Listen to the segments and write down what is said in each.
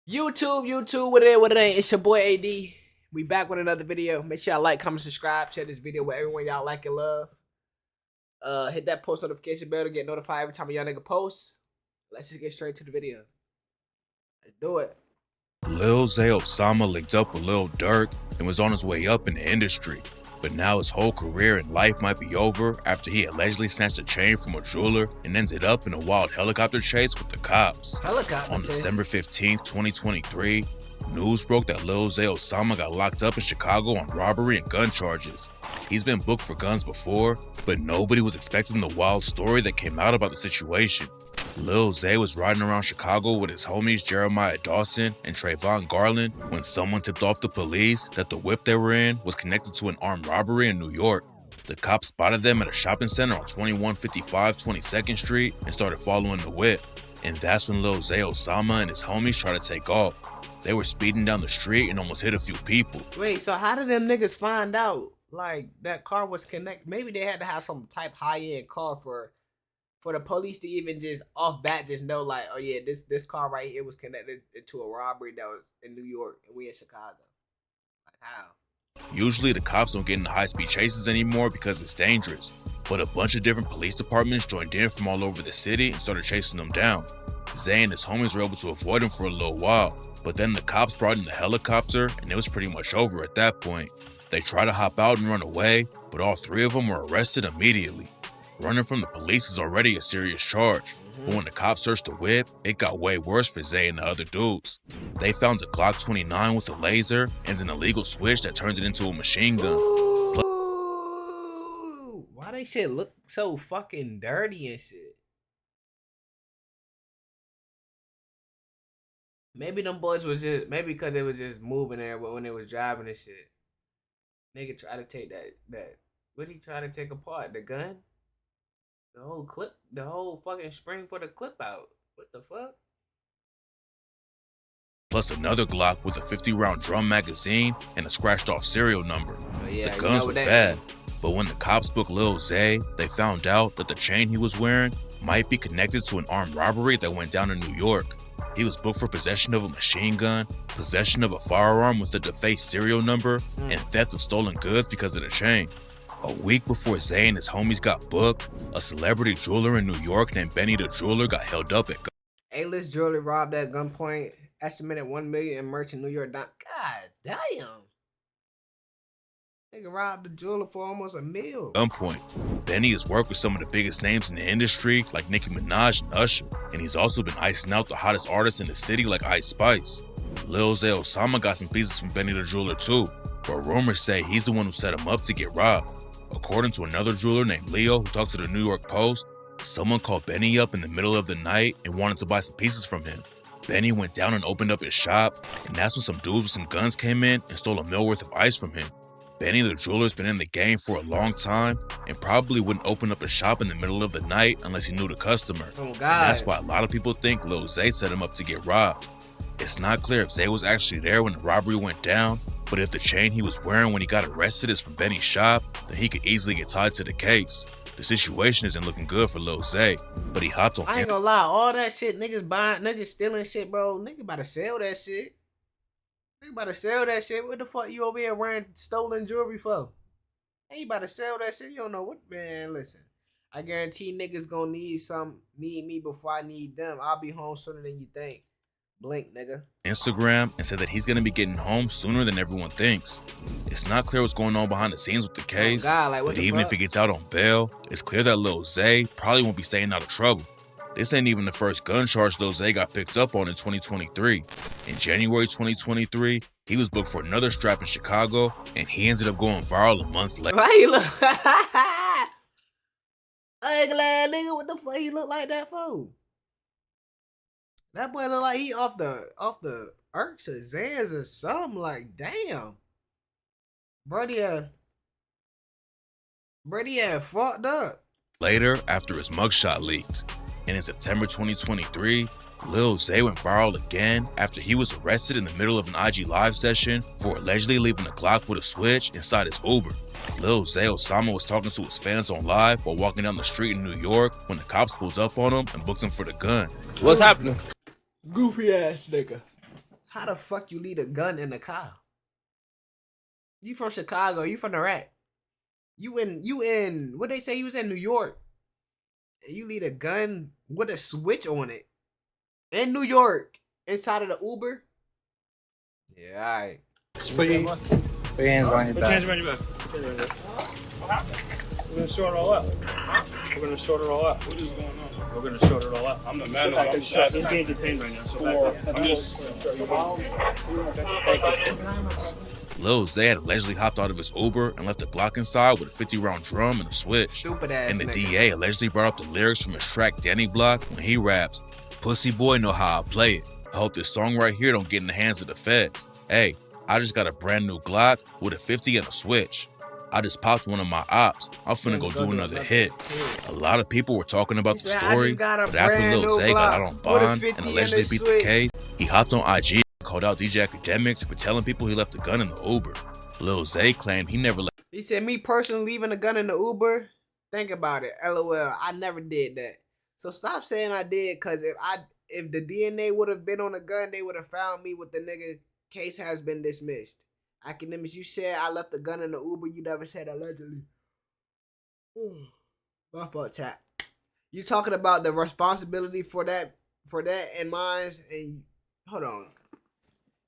YouTube, what it ain't? It's your boy AD. We back with another video. Make sure y'all like, comment, subscribe, share this video with everyone y'all like and love. Hit that post notification bell to get notified every time a young nigga posts. Let's just get straight to the video. Let's do it. Lil Zay Osama linked up with Lil Durk and was on his way up in the industry. But now his whole career and life might be over after he allegedly snatched a chain from a jeweler and ended up in a wild helicopter chase with the cops. On December 15th, 2023, news broke that Lil Zay Osama got locked up in Chicago on robbery and gun charges. He's been booked for guns before, but nobody was expecting the wild story that came out about the situation. Lil Zay was riding around Chicago with his homies Jeremiah Dawson and Trayvon Garland when someone tipped off the police that the whip they were in was connected to an armed robbery in New York. The cops spotted them at a shopping center on 2155 22nd Street and started following the whip. And that's when Lil Zay Osama and his homies tried to take off. They were speeding down the street and almost hit a few people. Wait, so how did them niggas find out like that car was connected? Maybe they had to have some type high-end car for the police to even just off bat just know like, oh yeah, this car right here was connected to a robbery that was in New York and we in Chicago. Like how? Usually the cops don't get into high-speed chases anymore because it's dangerous, but a bunch of different police departments joined in from all over the city and started chasing them down. Zay and his homies were able to avoid him for a little while, but then the cops brought in the helicopter and it was pretty much over at that point. They tried to hop out and run away, but all three of them were arrested immediately. Running from the police is already a serious charge, but when the cops searched the whip, it got way worse for Zay and the other dudes. They found a Glock 29 with a laser and an illegal switch that turns it into a machine gun. Ooh, why they shit look so fucking dirty and shit? Maybe them boys was just, maybe because they was just moving there, but when they was driving and shit, nigga try to take that, what did he try to take apart? The gun? The whole clip, the whole fucking spring for the clip out. What the fuck? Plus another Glock with a 50-round drum magazine and a scratched off serial number. Oh, yeah, the guns were bad, but when the cops booked Lil Zay, they found out that the chain he was wearing might be connected to an armed robbery that went down in New York. He was booked for possession of a machine gun, possession of a firearm with a defaced serial number, and theft of stolen goods because of the chain. A week before Zay and his homies got booked, a celebrity jeweler in New York named Benny the Jeweler got held up at A-list jeweler robbed at gunpoint, estimated $1 million in merch in New York. God damn. Nigga robbed the jeweler for almost $1 million. Gunpoint. Benny has worked with some of the biggest names in the industry like Nicki Minaj and Usher, and he's also been icing out the hottest artists in the city like Ice Spice. Lil Zay Osama got some pieces from Benny the Jeweler too, but rumors say he's the one who set him up to get robbed. According to another jeweler named Leo who talked to the New York Post, someone called Benny up in the middle of the night and wanted to buy some pieces from him. Benny went down and opened up his shop, and that's when some dudes with some guns came in and stole $1 million worth of ice from him. Benny the jeweler's been in the game for a long time and probably wouldn't open up a shop in the middle of the night unless he knew the customer. Oh God. And that's why a lot of people think Lil Zay set him up to get robbed. It's not clear if Zay was actually there when the robbery went down, but if the chain he was wearing when he got arrested is from Benny's shop, then he could easily get tied to the case. The situation isn't looking good for Lil Zay, but he hopped on. I ain't gonna lie, all that shit niggas buying, niggas stealing shit, bro. Nigga about to sell that shit. Nigga about to sell that shit. What the fuck you over here wearing stolen jewelry for? Hey, you about to sell that shit? You don't know what, man. Listen, I guarantee niggas gonna need me before I need them. I'll be home sooner than you think. Blink, nigga. Instagram and said that he's gonna be getting home sooner than everyone thinks. It's not clear what's going on behind the scenes with the case, but even if he gets out on bail, it's clear that Lil Zay probably won't be staying out of trouble. This ain't even the first gun charge Lil Zay got picked up on in 2023. In January 2023, he was booked for another strap in Chicago, and he ended up going viral a month later. Why he look? Ugly ass nigga, what the fuck he look like that for? That boy look like he off the Irks or Zans or something. Like, damn. Brody had fucked up. Later, after his mugshot leaked. And in September 2023, Lil Zay went viral again after he was arrested in the middle of an IG live session for allegedly leaving a Glock with a switch inside his Uber. Lil Zay Osama was talking to his fans on live while walking down the street in New York when the cops pulled up on him and booked him for the gun. What's happening? Goofy ass nigga. How the fuck you leave a gun in the car? You from Chicago? You from the rack? You in what they say? You was in New York. And you leave a gun with a switch on it in New York inside of the Uber. Yeah, all right. Just put your hands on your back. Put your hands around your back. We're gonna sort it all out. We're gonna sort it all out. What is going on? We're gonna sort it all out. I'm the man. I'm just asking. You're being detained right now. So back up. I'm just. Thank you. Lil Zay had allegedly hopped out of his Uber and left a Glock inside with a 50-round drum and a switch. Stupid ass And the nigga. DA allegedly brought up the lyrics from his track Danny Block when he raps, "Pussy boy know how I play it. I hope this song right here don't get in the hands of the feds. Hey, I just got a brand new Glock with a 50 and a switch. I just popped one of my ops. I'm finna go do another hit." A lot of people were talking about the said, "I story, just got a but after brand Lil new Zay got Glock out on with a bond 50 and and allegedly a beat the switch." case, he hopped on IG and called out DJ Academics for telling people he left the gun in the Uber. Lil Zay claimed he never left. He said, "Me personally leaving a gun in the Uber. Think about it. LOL. I never did that. So stop saying I did, cause if the DNA would have been on the gun, they would have found me with the nigga. Case has been dismissed. Academics, you said I left the gun in the Uber. You never said allegedly. My fault, chat. You talking about the responsibility for that in minds, and hold on.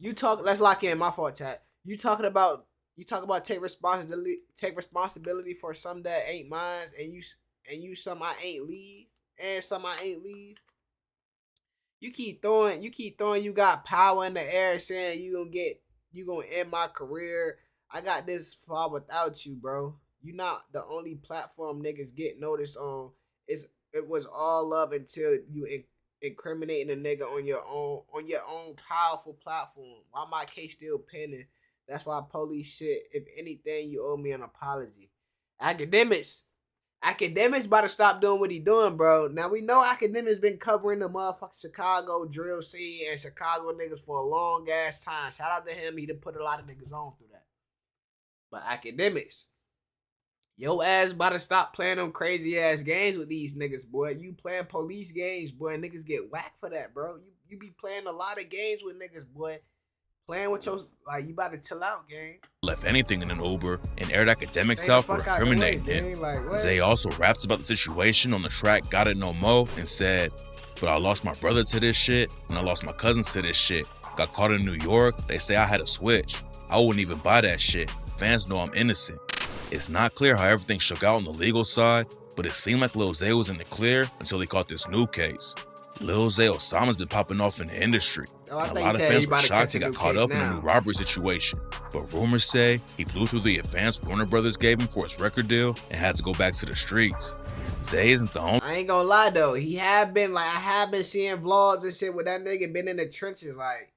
Let's lock in. My fault, chat. You talk about take responsibility for some that ain't mine, and you some I ain't leave, and some I ain't leave. You keep throwing you got power in the air saying you gonna end my career. I got this far without you, bro. You not the only platform niggas get noticed on. It was all love until you incriminating a nigga on your own powerful platform. Why my case still pending? That's why police shit. If anything, you owe me an apology. Academics about to stop doing what he doing, bro. Now we know Academics been covering the motherfucking Chicago drill scene and Chicago niggas for a long ass time. Shout out to him. He done put a lot of niggas on through that. But Academics, your ass about to stop playing them crazy ass games with these niggas, boy. You playing police games, boy. Niggas get whacked for that, bro. You be playing a lot of games with niggas, boy. Playing with your, like, you about to chill out, gang. Left anything in an Uber and aired Academics out for incriminating him. Like, Zay also raps about the situation on the track Got It No Mo and said, "But I lost my brother to this shit and I lost my cousins to this shit. Got caught in New York, they say I had a switch. I wouldn't even buy that shit. Fans know I'm innocent." It's not clear how everything shook out on the legal side, but it seemed like Lil Zay was in the clear until he caught this new case. Lil Zay Osama's been popping off in the industry, and a lot of fans were shocked he got caught up in a new robbery situation. But rumors say he blew through the advance Warner Brothers gave him for his record deal and had to go back to the streets. Zay isn't the only. I ain't gonna lie though, I have been seeing vlogs and shit where that nigga been in the trenches, like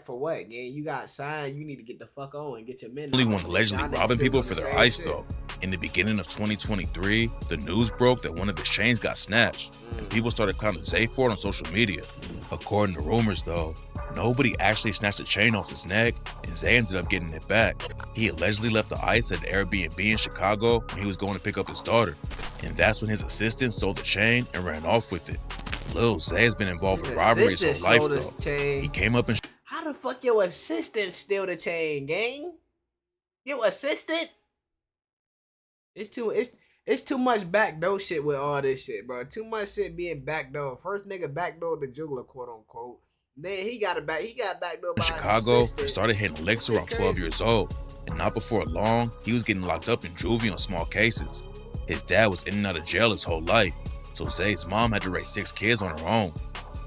for what, gang? You got signed, you need to get the fuck on and get your men. Only one allegedly robbing people for their ice though. In the beginning of 2023, the news broke that one of his chains got snatched, and people started clowning Zay for it on social media. According to rumors though, nobody actually snatched the chain off his neck, and Zay ended up getting it back. He allegedly left the ice at an Airbnb in Chicago when he was going to pick up his daughter, and that's when his assistant stole the chain and ran off with it. Lil Zay has been involved with robberies his whole life though. He came up in. How the fuck your assistant steal the chain, gang? Your assistant? It's too much backdoor shit with all this shit, bro. Too much shit being backdoor. First nigga backdoor the juggler, quote unquote. Then he got backdoor by Chicago his and started hitting licks around 12 years old, and not before long, he was getting locked up in juvie on small cases. His dad was in and out of jail his whole life, so Zay's mom had to raise 6 kids on her own.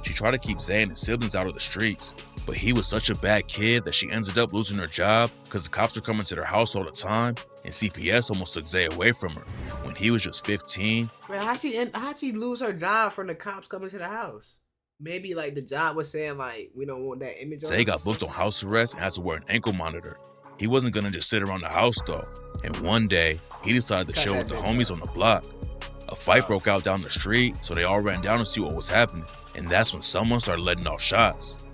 She tried to keep Zay and his siblings out of the streets, but he was such a bad kid that she ended up losing her job because the cops were coming to their house all the time, and CPS almost took Zay away from her. When he was just 15. Man, how'd she lose her job from the cops coming to the house? Maybe like the job was saying like, we don't want that image on Zay got booked on house arrest and had to wear an ankle monitor. He wasn't gonna just sit around the house though, and one day, he decided to chill with the homies on the block. A fight broke out down the street, so they all ran down to see what was happening, and that's when someone started letting off shots.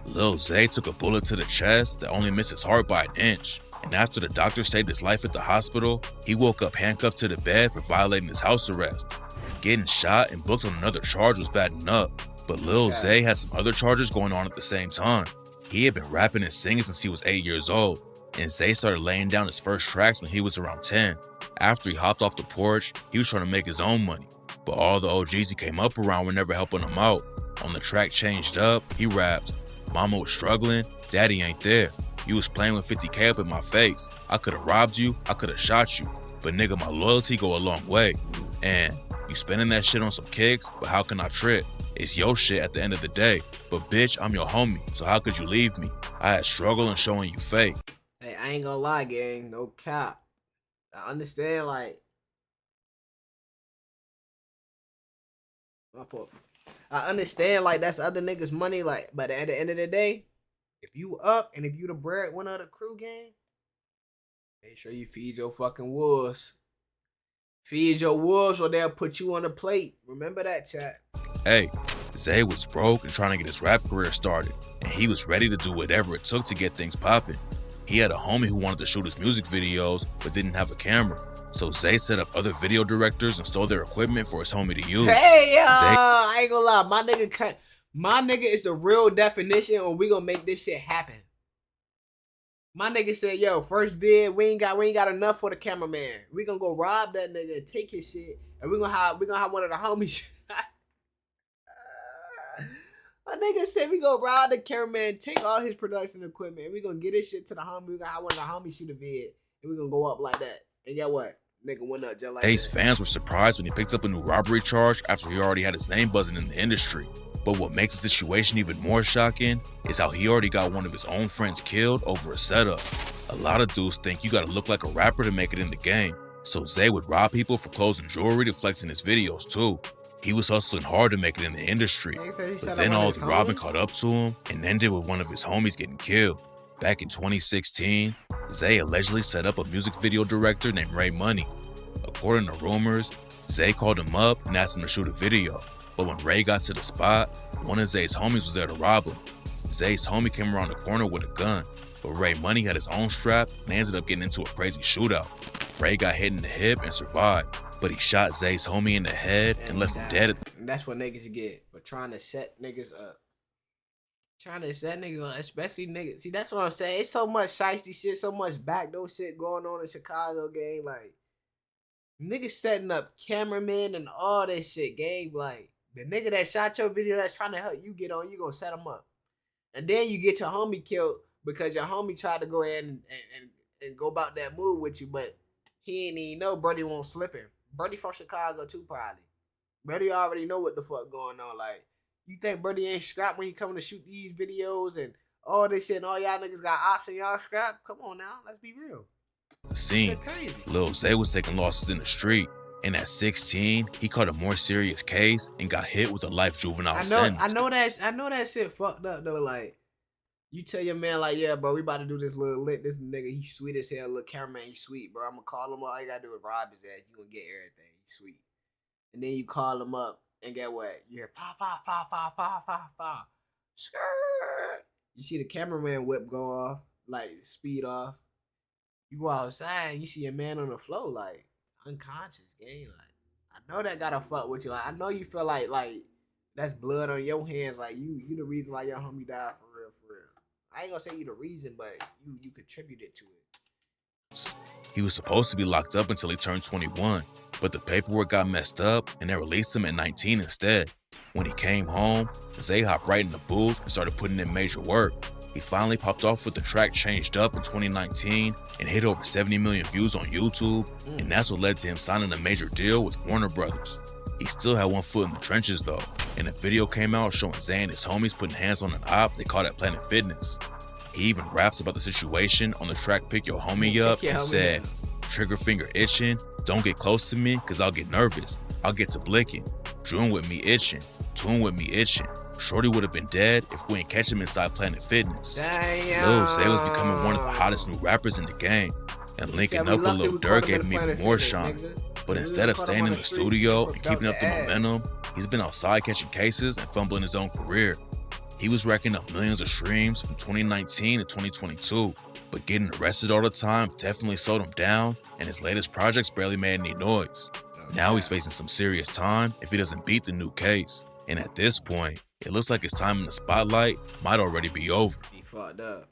Lil Zay took a bullet to the chest that only missed his heart by an inch, and after the doctor saved his life at the hospital, he woke up handcuffed to the bed for violating his house arrest. Getting shot and booked on another charge was bad enough, but Lil Zay had some other charges going on at the same time. He had been rapping and singing since he was 8 years old, and Zay started laying down his first tracks when he was around 10. After he hopped off the porch, he was trying to make his own money, but all the OGs he came up around were never helping him out. On the track Changed Up, he raps, "Mama was struggling, daddy ain't there. You was playing with 50K up in my face. I could've robbed you, I could've shot you, but nigga, my loyalty go a long way. And you spending that shit on some kicks, but how can I trip? It's your shit at the end of the day. But bitch, I'm your homie, so how could you leave me? I had struggle in showing you fake." Hey, I ain't gonna lie, gang. No cap. I understand, like, my fault. I understand, like, that's other niggas' money, like, but at the end of the day, if you up and if you the breadwinner of the crew, gang, make sure you feed your fucking wolves. Feed your wolves or they'll put you on the plate. Remember that, chat. Hey, Zay was broke and trying to get his rap career started, and he was ready to do whatever it took to get things popping. He had a homie who wanted to shoot his music videos but didn't have a camera, so Zay set up other video directors and stole their equipment for his homie to use. Hey, I ain't gonna lie, my nigga is the real definition of we gonna make this shit happen. My nigga said, yo, first vid, we ain't got enough for the cameraman. We gonna go rob that nigga, take his shit, and we gonna have one of the homies. My nigga said we gonna rob the cameraman, take all his production equipment, and we gonna get his shit to the homie. We gonna have one of the homies shoot a vid, and we gonna go up like that. And get what? Nigga went up just like Zay's that. fans were surprised when he picked up a new robbery charge after he already had his name buzzing in the industry. But what makes the situation even more shocking is how he already got one of his own friends killed over a setup. A lot of dudes think you gotta look like a rapper to make it in the game, so Zay would rob people for clothes and jewelry to flex in his videos too. He was hustling hard to make it in the industry, but then all the robbing caught up to him and ended with one of his homies getting killed. Back in 2016, Zay allegedly set up a music video director named Ray Money. According to rumors, Zay called him up and asked him to shoot a video, but when Ray got to the spot, one of Zay's homies was there to rob him. Zay's homie came around the corner with a gun, but Ray Money had his own strap and ended up getting into a crazy shootout. Ray got hit in the hip and survived, but he shot Zay's homie in the head and left him dead. And that's what niggas get for trying to set niggas up. Trying to set niggas up, especially niggas. See, that's what I'm saying. It's so much shiesty shit, so much backdoor shit going on in Chicago, gang. Like, niggas setting up cameramen and all this shit, gang. Like, the nigga that shot your video that's trying to help you get on, you gonna set him up. And then you get your homie killed because your homie tried to go ahead and go about that move with you, but he ain't even know Brody won't slip him. Brody from Chicago too, probably. Brody already know what the fuck going on. Like, you think Brody ain't scrapped when he coming to shoot these videos and all this shit and all y'all niggas got ops and y'all scrap? Come on now, let's be real. The scene, Lil Zay was taking losses in the street, and at 16, he caught a more serious case and got hit with a life juvenile sentence. I know that shit fucked up though. Like, you tell your man like, yeah, bro, we about to do this little lit. This nigga, he sweet as hell. Little cameraman, he sweet, bro. I'm gonna call him up. All you gotta do is rob his ass. You gonna get everything. He sweet. And then you call him up and get what? You hear 5, 5, 5, 5, 5, 5, 5. Skirt. You see the cameraman whip go off, like speed off. You go outside, you see a man on the floor, like unconscious, gang. Like, I know that gotta fuck with you. Like, I know you feel like that's blood on your hands. Like, you the reason why your homie died for real, for real. I ain't gonna say you the reason, but you contributed to it. He was supposed to be locked up until he turned 21, but the paperwork got messed up and they released him at 19 instead. When he came home, Zay hopped right in the booth and started putting in major work. He finally popped off with the track Changed Up in 2019 and hit over 70 million views on YouTube, and that's what led to him signing a major deal with Warner Brothers. He still had one foot in the trenches though, and a video came out showing Zay and his homies putting hands on an op they caught at Planet Fitness. He even raps about the situation on the track Pick Your Homie Up and said, "Trigger finger itching, don't get close to me cause I'll get nervous. I'll get to blicking. Drooling with me itching, tune with me itching. Shorty would have been dead if we ain't catch him inside Planet Fitness." Lil Zay was becoming one of the hottest new rappers in the game, and linking up with Lil Durk gave him even more shine. But instead of staying in the studio and keeping up the momentum, he's been outside catching cases and fumbling his own career. He was racking up millions of streams from 2019 to 2022, but getting arrested all the time definitely slowed him down, and his latest projects barely made any noise. Now he's facing some serious time if he doesn't beat the new case. And at this point, it looks like his time in the spotlight might already be over. He fucked up.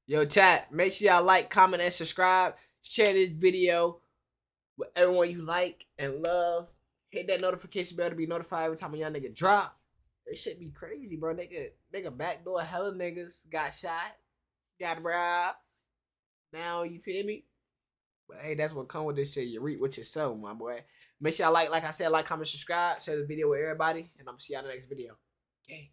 Yo, chat, make sure y'all like, comment, and subscribe. Share this video with everyone you like and love. Hit that notification bell to be notified every time a young nigga drop. This shit be crazy, bro. Nigga backdoor hella niggas. Got shot. Got robbed. Now, you feel me? But hey, that's what come with this shit. You reap what you sow, my boy. Make sure y'all like I said, like, comment, subscribe. Share this video with everybody. And I'm gonna see y'all in the next video. Okay.